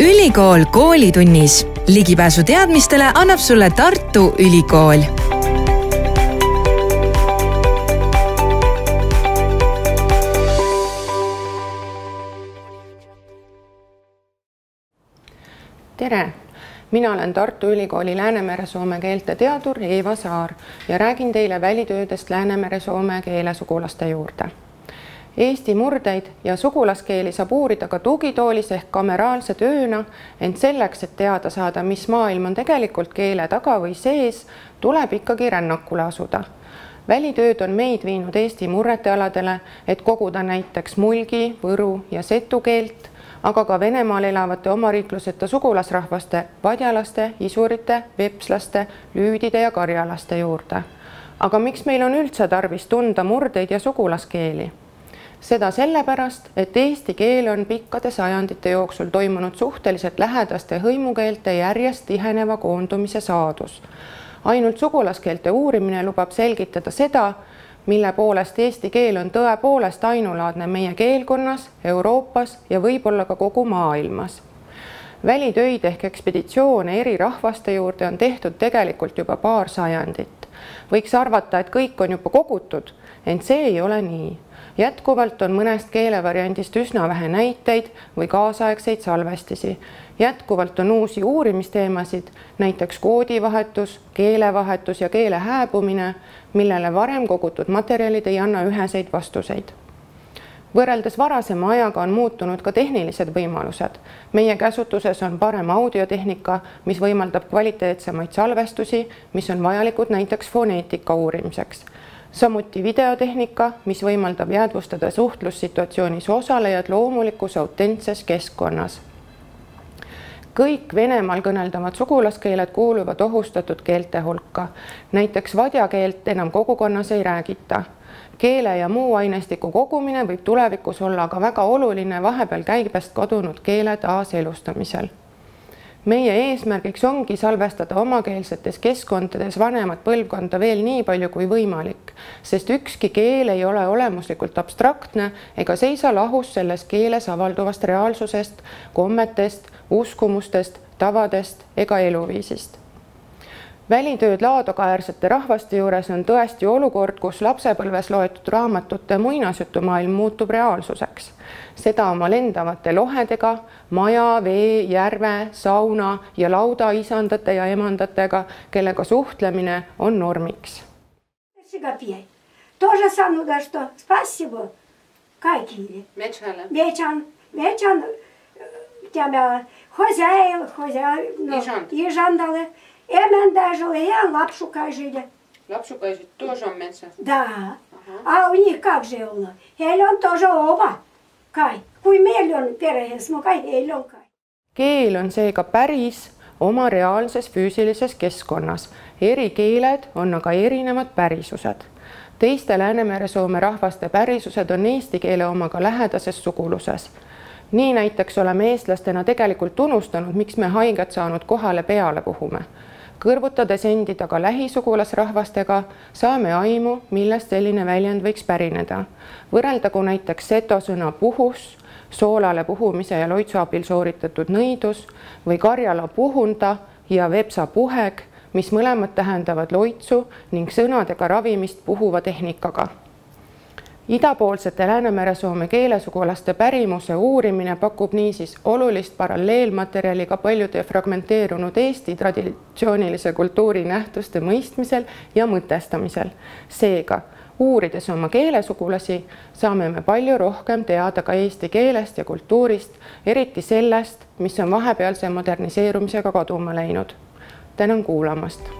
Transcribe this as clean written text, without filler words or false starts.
Ülikool koolitunnis. Ligipääsu teadmistele annab sulle Tartu Ülikool. Tere! Mina olen Tartu Ülikooli Läänemere-soome keelte teadur Eeva Saar ja räägin teile välitöödest Läänemere-soome keelesugulaste juurde. Eesti murdeid ja sugulaskeeli saab uurida ka tugitoolis ehk kameraalse tööna, ent selleks, et teada saada, mis maailm on tegelikult keele taga või sees, tuleb ikkagi rännakule asuda. Välitööd on meid viinud Eesti murretealadele, et koguda näiteks mulgi, võru ja setu keelt, aga ka Venemaal elavate omariikluseta sugulasrahvaste, vadjalaste, isurite, vepslaste, lüüdide ja karjalaste juurde. Aga miks meil on üldse tarvis tunda murdeid ja sugulaskeeli? Seda sellepärast, et eesti keel on pikkade sajandite jooksul toimunud suhteliselt lähedaste hõimukeelte järjest tiheneva koondumise saadus. Ainult sugulaskeelte uurimine lubab selgitada seda, mille poolest eesti keel on tõepoolest ainulaadne meie keelkonnas, Euroopas ja võib-olla ka kogu maailmas. Välitöid ehk ekspeditsioone eri rahvaste juurde on tehtud tegelikult juba paar sajandit. Võiks arvata, et kõik on juba kogutud, ent see ei ole nii. Jätkuvalt on mõnest keelevariandist üsna vähe näiteid või kaasaegseid salvestisi. Jätkuvalt on uusi uurimisteemasid, näiteks koodivahetus, keelevahetus ja keele hääbumine, millele varem kogutud materjalid ei anna üheseid vastuseid. Võrreldes varasema ajaga on muutunud ka tehnilised võimalused. Meie käsutuses on parem audiotehnika, mis võimaldab kvaliteetsemaid salvestusi, mis on vajalikud näiteks foneetika uurimiseks. Samuti videotehnika, mis võimaldab jäädvustada suhtlussituatsioonis osalejad loomulikus autentses keskkonnas. Kõik Venemaal kõneldavad sugulaskeeled kuuluvad ohustatud keelte hulka. Näiteks vadjakeelt enam kogukonnas ei räägita. Keele ja muu ainestiku kogumine võib tulevikus olla aga väga oluline vahepeal käibest kadunud keele taaselustamisel. Meie eesmärgiks ongi salvestada omakeelsetes keskkondades vanemat põlvkonda veel nii palju kui võimalik, sest ükski keel ei ole olemuslikult abstraktne ega seisa lahus selles keeles avalduvast reaalsusest, kommetest, uskumustest, tavadest ega eluviisist. Välitööd laadokäärsete rahvaste juures on tõesti olukord, kus lapsepõlves loetud raamatute muinasjutumaailm muutub reaalsuseks. Seda oma lendavate lohedega, maja, vee, järve, sauna ja lauda isandate ja emandatega, kellega suhtlemine on normiks. Тоже самое, что спасибо. Какие? Мечан, тебя хозяин, ежандалы. Эмендажили, я лапшукай жили. Lapsukai тоже on metsas? Да. А у них как же было? Heillä on тоже oba. Kai. Kui meil on perehes, no kai heillä on kai. Keel on seega päris oma reaalses füüsilises keskkonnas. Eri keeled on aga erinevad pärisused. Teiste Läänemere-soome rahvaste pärisused on eesti keele omaga lähedases suguluses. Nii näiteks oleme eestlastena tegelikult unustanud, miks me haiget saanud kohale peale puhume. Kõrvutades endi taga lähisugulasrahvastega saame aimu, millest selline väljend võiks pärineda. Võrreldagu näiteks seto sõna puhus, soolale puhumise ja loitsu abil sooritatud nõidus või karjala puhunda ja vepsa puheg, mis mõlemad tähendavad loitsu ning sõnadega ravimist puhuva tehnikaga. Idapoolsete Läänemere-soome keelesugulaste pärimuse uurimine pakub niisiis olulist paralleelmaterjali ka paljude fragmenteerunud Eesti traditsioonilise kultuuri nähtuste mõistmisel ja mõtestamisel. Seega, uurides oma keelesugulasi, saame me palju rohkem teada ka eesti keelest ja kultuurist, eriti sellest, mis on vahepealse moderniseerumisega kaduma läinud. Tänan kuulamast!